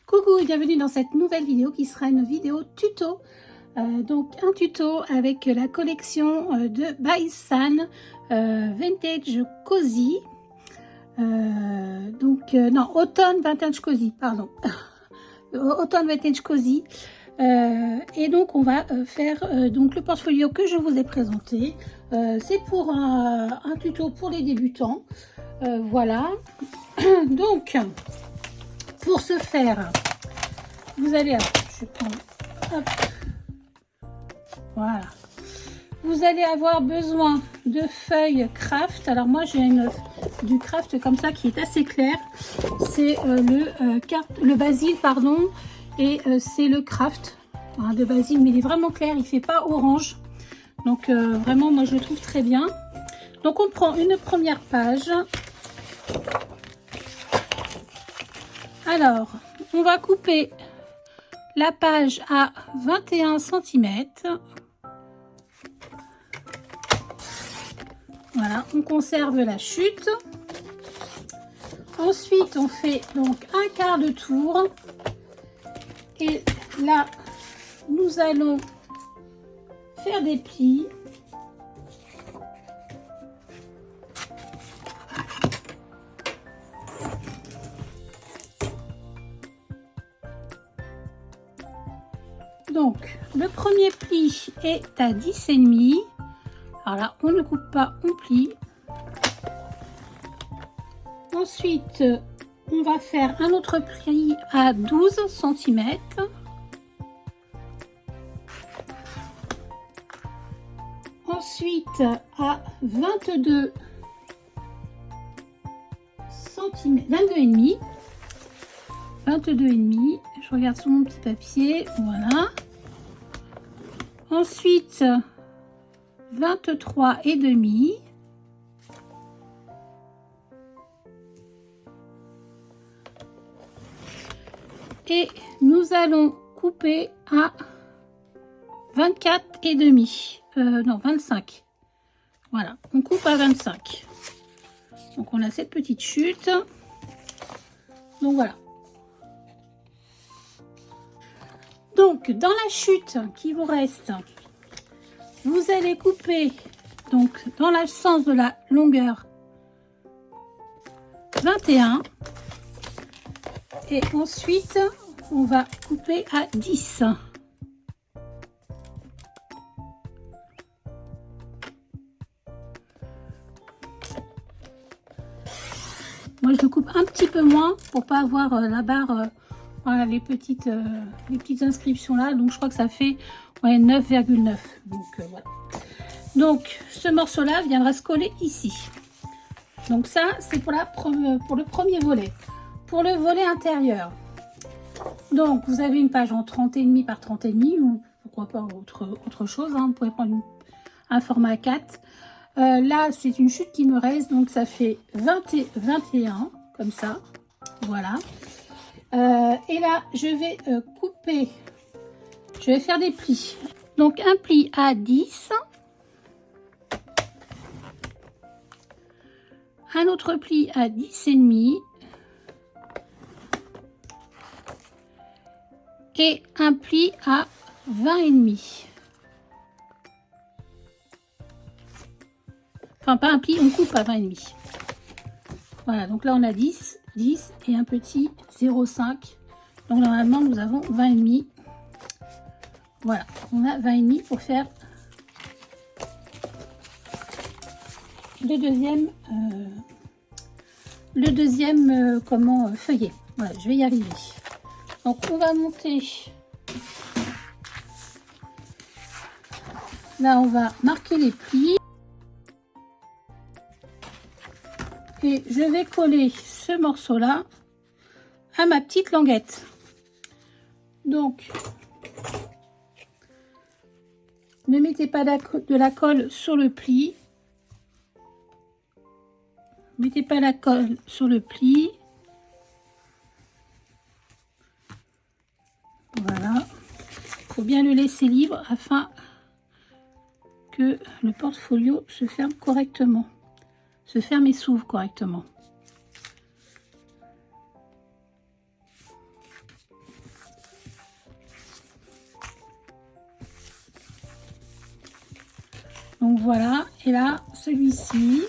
Coucou et bienvenue dans cette nouvelle vidéo qui sera une vidéo tuto. Donc un tuto avec la collection de By San Vintage Cozy. Non, Autumn Vintage Cozy, pardon. Autumn Vintage Cozy. Et donc on va faire donc le portfolio que je vous ai présenté. C'est pour un tuto pour les débutants. Voilà. Donc pour ce faire, vous allez, je vais prendre, hop, voilà. Vous allez avoir besoin de feuilles craft. Alors moi j'ai du craft comme ça qui est assez clair. C'est le basil, pardon, et c'est le craft de basil, mais il est vraiment clair, il fait pas orange. Donc vraiment moi je le trouve très bien. Donc on prend une première page. Alors, on va couper la page à 21 cm. Voilà, on conserve la chute. Ensuite, on fait donc un quart de tour. Et là, nous allons faire des plis. Donc, le premier pli est à 10,5. Alors là, on ne coupe pas, on plie. Ensuite, on va faire un autre pli à 12 cm. Ensuite, à 22 cm, 22,5. 22,5. Je regarde sur mon petit papier. Voilà. Ensuite, 23,5. Et nous allons couper à 24,5. Non, 25. Voilà, on coupe à 25. Donc on a cette petite chute. Donc voilà. Donc dans la chute qui vous reste, vous allez couper donc dans le sens de la longueur 21. Et ensuite, on va couper à 10. Moi, je le coupe un petit peu moins pour pas avoir la barre, voilà, les petites inscriptions là. Donc, je crois que ça fait 9,9. Donc, voilà. Donc, ce morceau-là viendra se coller ici. Donc, ça, c'est pour le premier volet. Pour le volet intérieur, donc vous avez une page en 30,5 par 30,5 ou pourquoi pas autre chose, hein. Vous pouvez prendre un format 4. Là, c'est une chute qui me reste, donc ça fait 21 comme ça. Voilà. Et là, je vais couper, je vais faire des plis. Donc un pli à 10. Un autre pli à 10,5. Et un pli à 20,5. Enfin, pas un pli, on coupe à 20,5. Voilà, donc là on a 10 et un petit 0,5. Donc normalement nous avons 20,5. Voilà, on a 20,5 pour faire le deuxième feuillet. Voilà, je vais y arriver. Donc on va monter, là on va marquer les plis et je vais coller ce morceau là à ma petite languette. Donc ne mettez pas de la colle sur le pli, mettez pas la colle sur le pli. Voilà, il faut bien le laisser libre afin que le portfolio se ferme correctement, se ferme et s'ouvre correctement. Donc voilà, et là, celui-ci.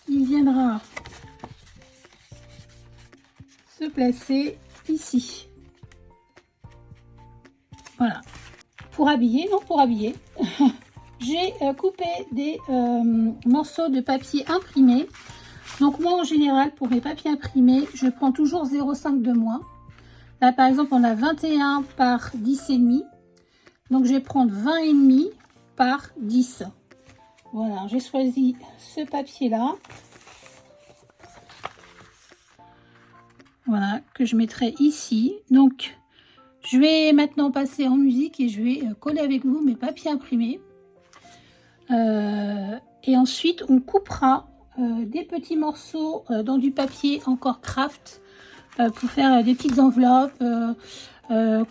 Il viendra se placer ici. Voilà. Pour habiller, non, pour habiller. J'ai coupé des morceaux de papier imprimé. Donc moi, en général, pour mes papiers imprimés, je prends toujours 0,5 de moins. Là, par exemple, on a 21 par 10,5. Donc, je vais prendre 20,5 par 10. Voilà, j'ai choisi ce papier-là. Voilà, que je mettrai ici. Donc, je vais maintenant passer en musique et je vais coller avec vous mes papiers imprimés. Et ensuite, on coupera des petits morceaux dans du papier encore craft pour faire des petites enveloppes,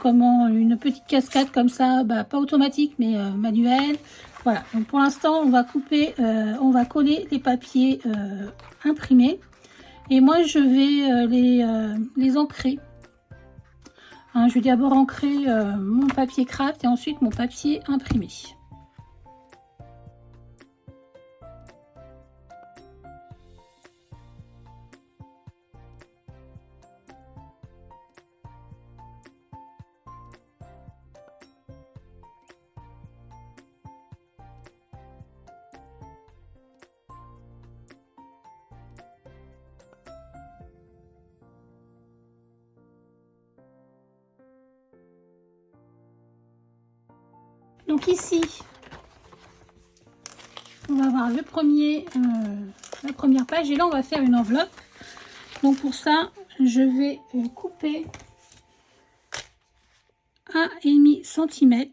comment une petite cascade comme ça, pas automatique mais manuelle. Voilà, donc pour l'instant on va couper, on va coller les papiers imprimés et moi je vais les ancrer. Hein, je vais d'abord ancrer mon papier craft et ensuite mon papier imprimé. Donc ici, on va voir la première page et là on va faire une enveloppe. Donc pour ça, je vais couper 1,5 cm.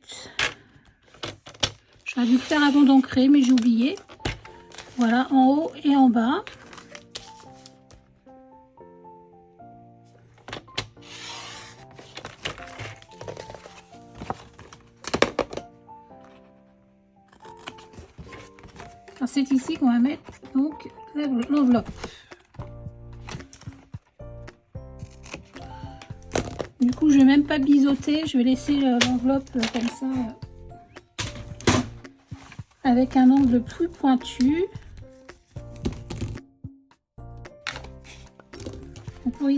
J'aurais dû le faire avant d'ancrer, mais j'ai oublié. Voilà, en haut et en bas. C'est ici qu'on va mettre donc l'enveloppe. Du coup, je vais même pas biseauter, je vais laisser l'enveloppe comme ça avec un angle plus pointu. Pour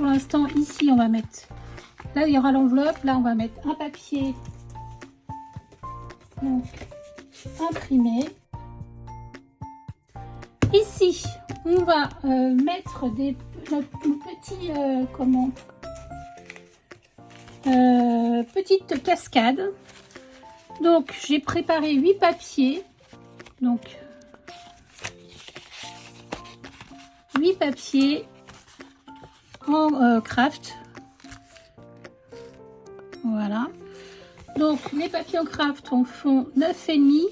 l'instant, ici, on va mettre, là il y aura l'enveloppe, là on va mettre un papier donc imprimé. Ici, on va mettre des petits, petite cascade. Donc, j'ai préparé 8 papiers. Donc, 8 papiers en craft. Voilà. Donc, les papiers en craft en font 9,5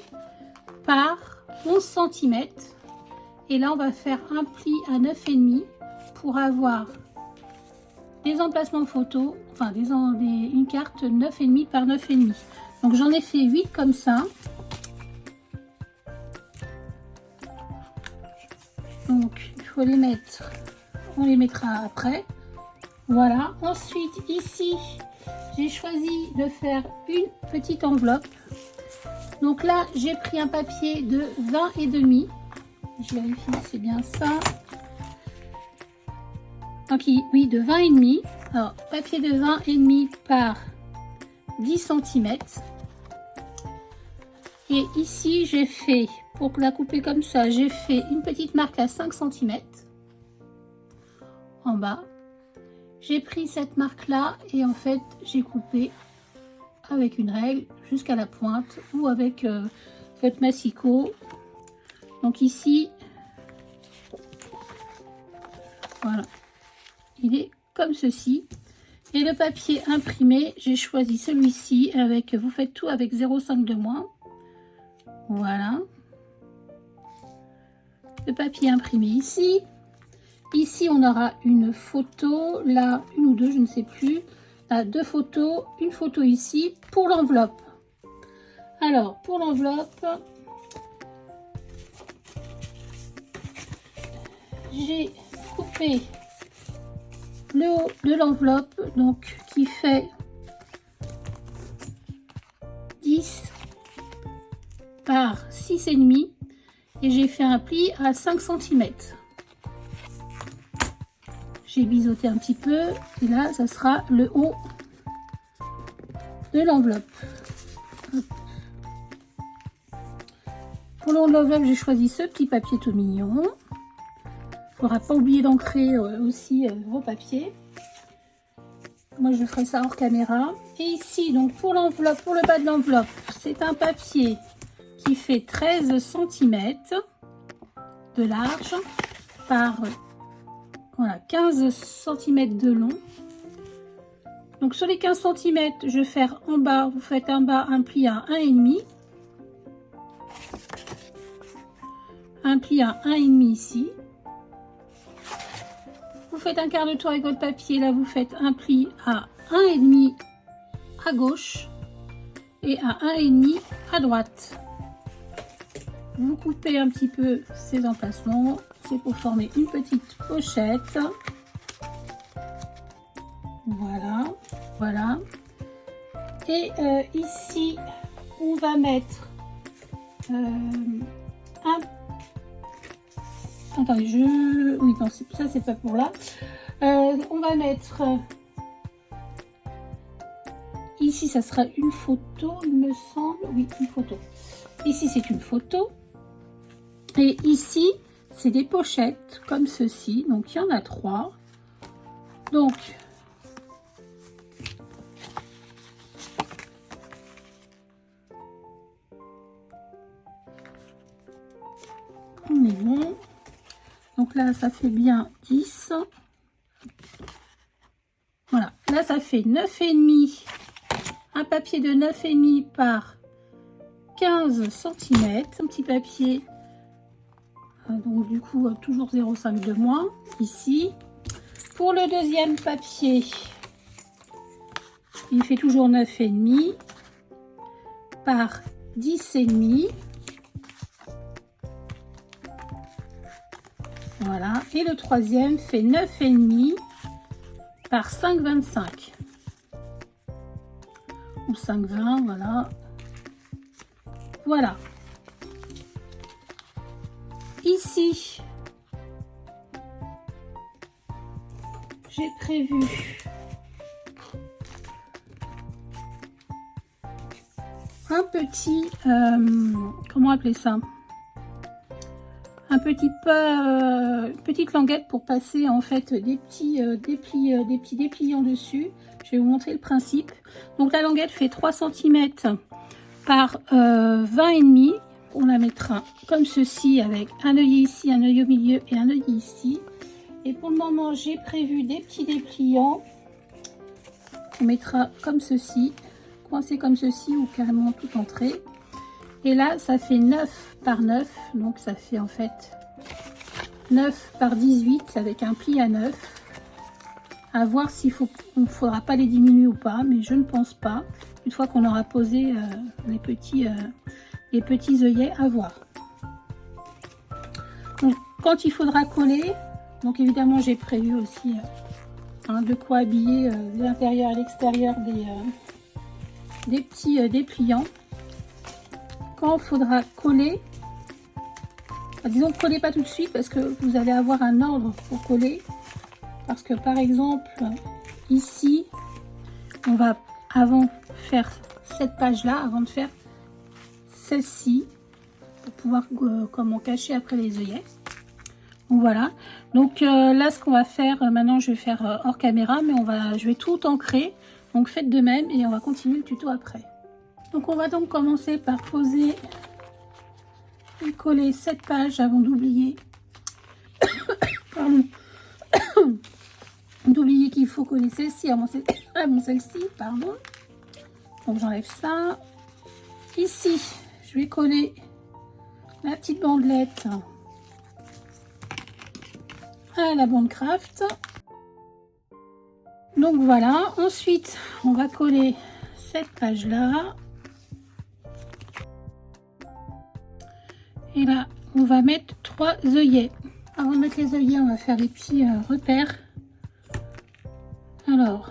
par 11 cm. Et là, on va faire un pli à 9,5 pour avoir des emplacements photos, enfin une carte 9,5 par 9,5. Donc j'en ai fait 8 comme ça. Donc il faut les mettre, on les mettra après. Voilà. Ensuite ici, j'ai choisi de faire une petite enveloppe. Donc là, j'ai pris un papier de 20,5. Je vérifie, c'est bien ça. Donc oui, de 20,5. Alors, papier de 20,5 par 10 cm. Et ici, j'ai fait, pour la couper comme ça, j'ai fait une petite marque à 5 cm en bas. J'ai pris cette marque-là et en fait, j'ai coupé avec une règle jusqu'à la pointe ou avec votre massicot. Donc ici, voilà, il est comme ceci. Et le papier imprimé, j'ai choisi celui-ci avec, vous faites tout avec 0,5 de moins. Voilà. Le papier imprimé ici. Ici, on aura une photo, là, une ou deux, je ne sais plus. Là, 2 photos, une photo ici pour l'enveloppe. Alors, pour l'enveloppe, j'ai coupé le haut de l'enveloppe, donc qui fait par 6,5 et j'ai fait un pli à 5 cm. J'ai biseauté un petit peu et là ça sera le haut de l'enveloppe. Pour le haut de l'enveloppe, j'ai choisi ce petit papier tout mignon. Il ne faudra pas oublier d'ancrer aussi vos papiers. Moi je ferai ça hors caméra. Et ici, donc pour l'enveloppe, pour le bas de l'enveloppe, c'est un papier qui fait 13 cm de large par voilà, 15 cm de long. Donc sur les 15 cm, je vais faire en bas, vous faites en bas un pli à 1,5. Un pli à 1,5 ici. Vous faites un quart de tour avec votre papier, là vous faites un pli à 1,5 à gauche et à 1,5 à droite. Vous coupez un petit peu ces emplacements, c'est pour former une petite pochette. Voilà, voilà. Et ici, on va mettre Attendez, oui, non, ça c'est pas pour là. On va mettre... ici, ça sera une photo, il me semble. Oui, une photo. Ici, c'est une photo. Et ici, c'est des pochettes comme ceci. Donc, il y en a 3. Donc... on est bon. Donc là, ça fait bien 10. Voilà. Là, ça fait 9,5. Un papier de 9,5 par 15 cm. Un petit papier. Donc du coup, toujours 0,5 de moins. Ici. Pour le deuxième papier, il fait toujours 9,5 par 10,5. Voilà, et le troisième fait 9,5 par 5,25 ou 5,20, voilà. Voilà. Ici, j'ai prévu un petit, comment appeler ça? Un petit peu, petite languette pour passer en fait des petits dépliants dessus. Je vais vous montrer le principe. Donc la languette fait 3 cm par 20,5. On la mettra comme ceci avec un œillet ici, un œil au milieu et un œil ici. Et pour le moment, j'ai prévu des petits dépliants. On mettra comme ceci, coincé comme ceci ou carrément tout entré. Et là, ça fait 9 par 9, donc ça fait en fait 9 par 18 avec un pli à 9. À voir s'il ne faudra pas les diminuer ou pas, mais je ne pense pas. Une fois qu'on aura posé les petits œillets, à voir. Donc, quand il faudra coller, donc évidemment j'ai prévu aussi de quoi habiller l'intérieur et l'extérieur des petits dépliants. Quand il faudra coller, disons coller pas tout de suite parce que vous allez avoir un ordre pour coller. Parce que par exemple, ici, on va avant faire cette page-là, avant de faire celle-ci, pour pouvoir comment cacher après les œillets. Donc voilà. Donc là, ce qu'on va faire, maintenant je vais faire hors caméra, mais je vais tout ancrer. Donc faites de même et on va continuer le tuto après. Donc on va donc commencer par poser et coller cette page avant d'oublier pardon d'oublier qu'il faut coller celle-ci avant celle-ci, pardon. Donc j'enlève ça. Ici, je vais coller la petite bandelette à la bande craft. Donc voilà, ensuite on va coller cette page là. Et là, on va mettre 3 œillets. Avant de mettre les œillets, on va faire les petits repères. Alors,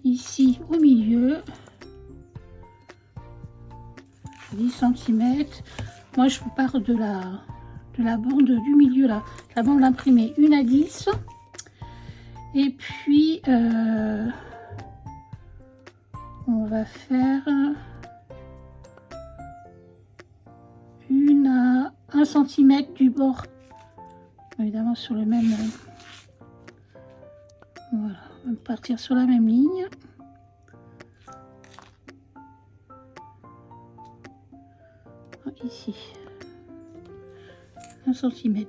ici au milieu, 10 cm. Moi, je pars de la bande du milieu, là. La bande imprimée, 1 à 10. Et puis, on va faire 1 à 1 cm du bord. Évidemment, sur le même... voilà, on va partir sur la même ligne. Ici, 1 cm.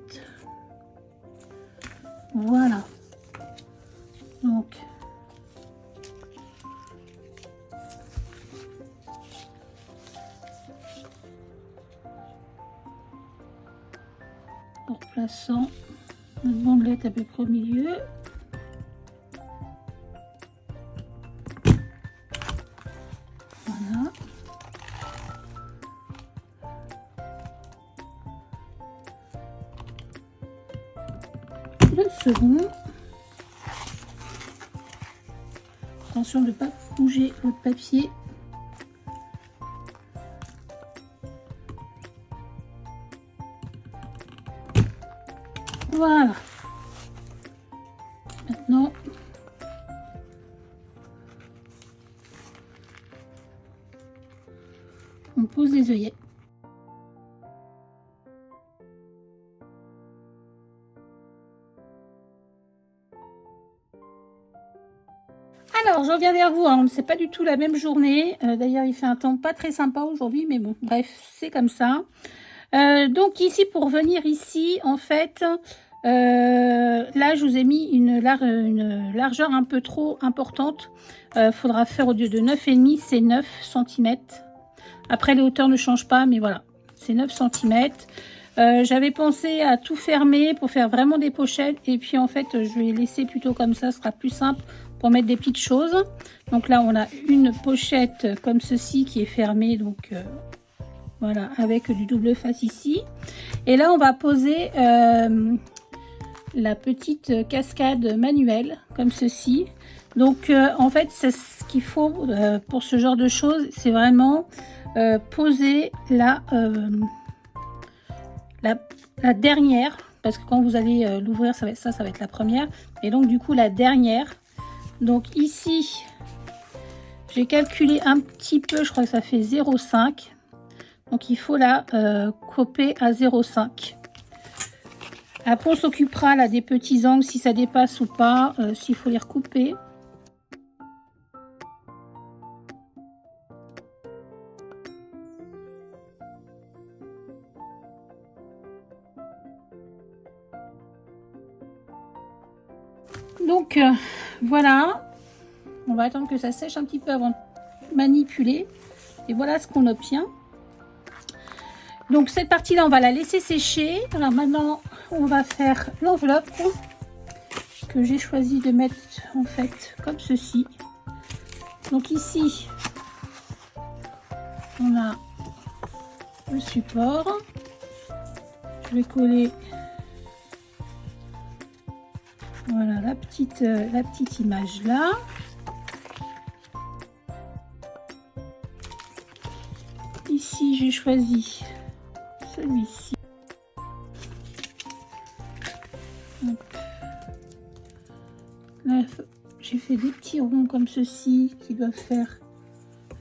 Voilà. Donc, en replaçant notre bandelette à peu près au milieu. Voilà. Le second. Attention de ne pas bouger votre papier. Voilà. Maintenant, on pose les œillets. Alors, je reviens vers vous, hein. C'est pas du tout la même journée. D'ailleurs, il fait un temps pas très sympa aujourd'hui, mais bon, bref, c'est comme ça. Donc ici, pour venir ici, en fait, là, je vous ai mis une largeur un peu trop importante. Faudra faire au lieu de 9,5, c'est 9 cm. Après, les hauteurs ne changent pas, mais voilà, c'est 9 cm. J'avais pensé à tout fermer pour faire vraiment des pochettes. Et puis, en fait, je vais laisser plutôt comme ça, ce sera plus simple pour mettre des petites choses. Donc là, on a une pochette comme ceci qui est fermée, donc voilà, avec du double face ici. Et là, on va poser la petite cascade manuelle comme ceci. Donc en fait, c'est ce qu'il faut pour ce genre de choses, c'est vraiment poser la dernière, parce que quand vous allez l'ouvrir, ça va être la première, et donc du coup la dernière. Donc ici, j'ai calculé un petit peu, je crois que ça fait 0,5. Donc il faut la couper à 0,5. Après on s'occupera là des petits angles, si ça dépasse ou pas, s'il faut les recouper. Donc voilà, on va attendre que ça sèche un petit peu avant de manipuler. Et voilà ce qu'on obtient. Donc cette partie là, on va la laisser sécher. Alors maintenant, on va faire l'enveloppe que j'ai choisi de mettre en fait comme ceci. Donc ici, on a le support. Je vais coller voilà la petite image là. Ici, j'ai choisi celui-ci. Là, j'ai fait des petits ronds comme ceci qui doivent faire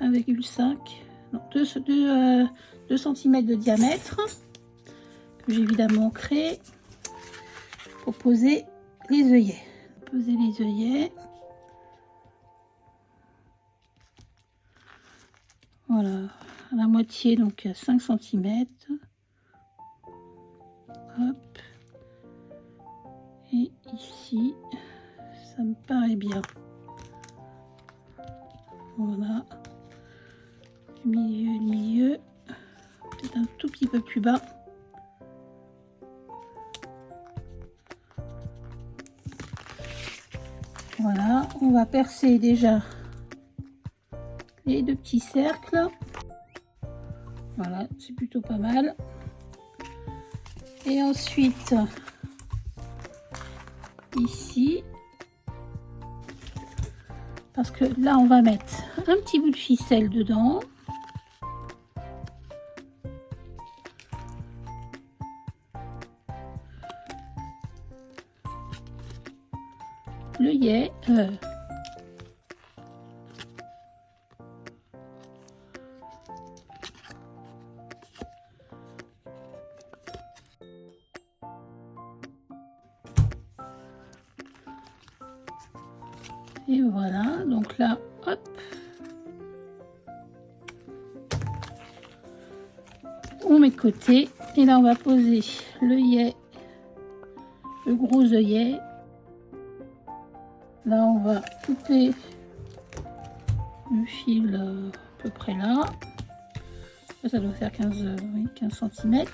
1,5, donc 2 cm de diamètre que j'ai évidemment créé pour poser les œillets. Poser les œillets. Voilà, à la moitié, donc à 5 cm. Hop. Et ici, ça me paraît bien. Voilà. Milieu. Peut-être un tout petit peu plus bas. Voilà, on va percer déjà les 2 petits cercles. Voilà, c'est plutôt pas mal. Et ensuite, ici, parce que là, on va mettre un petit bout de ficelle dedans. l'œillet. Et voilà, donc là, hop. On met de côté. Et là, on va poser l'œillet, le gros œillet. Là, on va couper le fil à peu près là. Ça doit faire 15 cm.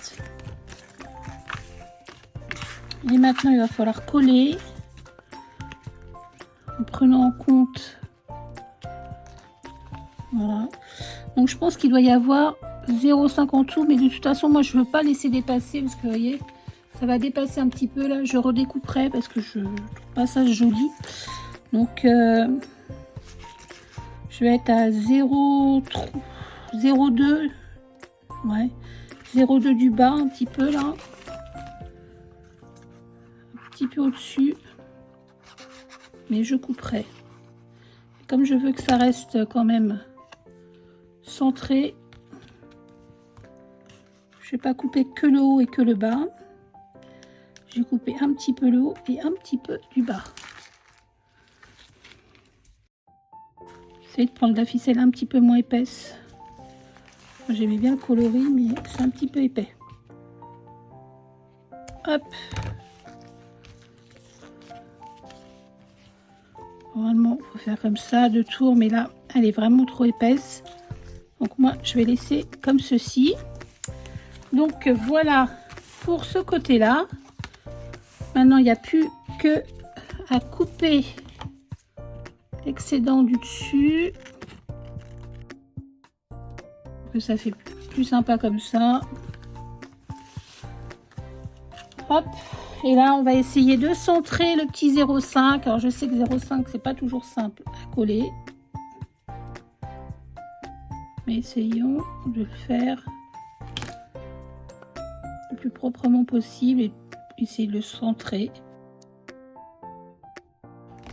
Et maintenant, il va falloir coller en prenant en compte. Voilà. Donc, je pense qu'il doit y avoir 0,5 en tout, mais de toute façon, moi, je veux pas laisser dépasser parce que, vous voyez, ça va dépasser un petit peu. Là, je redécouperai parce que je trouve pas ça joli. Donc, je vais être à 0,2. Ouais, 0,2 du bas, un petit peu là. Un petit peu au-dessus. Mais je couperai. Comme je veux que ça reste quand même centré, je vais pas couper que le haut et que le bas. J'ai coupé un petit peu le haut et un petit peu du bas. Essayez de prendre la ficelle un petit peu moins épaisse. J'aimais bien le coloris, mais c'est un petit peu épais. Hop. Normalement, il faut faire comme ça, 2 tours, mais là, elle est vraiment trop épaisse. Donc moi, je vais laisser comme ceci. Donc voilà pour ce côté-là. Maintenant, il n'y a plus que à couper l'excédent du dessus. Ça fait plus sympa comme ça. Hop. Et là, on va essayer de centrer le petit 0,5. Alors, je sais que 0,5, c'est pas toujours simple à coller. Mais essayons de le faire le plus proprement possible et essayer de le centrer.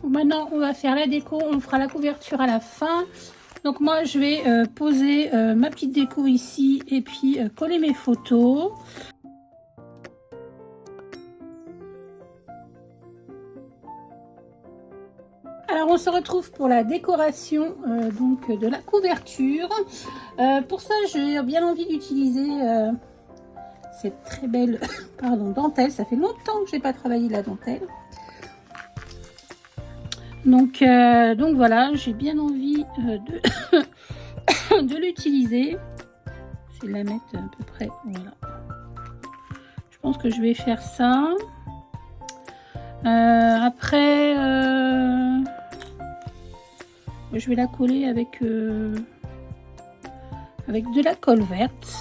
Maintenant, on va faire la déco. On fera la couverture à la fin. Donc, moi, je vais poser ma petite déco ici et puis coller mes photos. Alors on se retrouve pour la décoration donc de la couverture. Pour ça j'ai bien envie d'utiliser cette très belle pardon, dentelle. Ça fait longtemps que j'ai pas travaillé la dentelle. Donc voilà, j'ai bien envie de l'utiliser. Je vais la mettre à peu près, voilà. Je pense que je vais faire ça. Après, je vais la coller avec de la colle verte.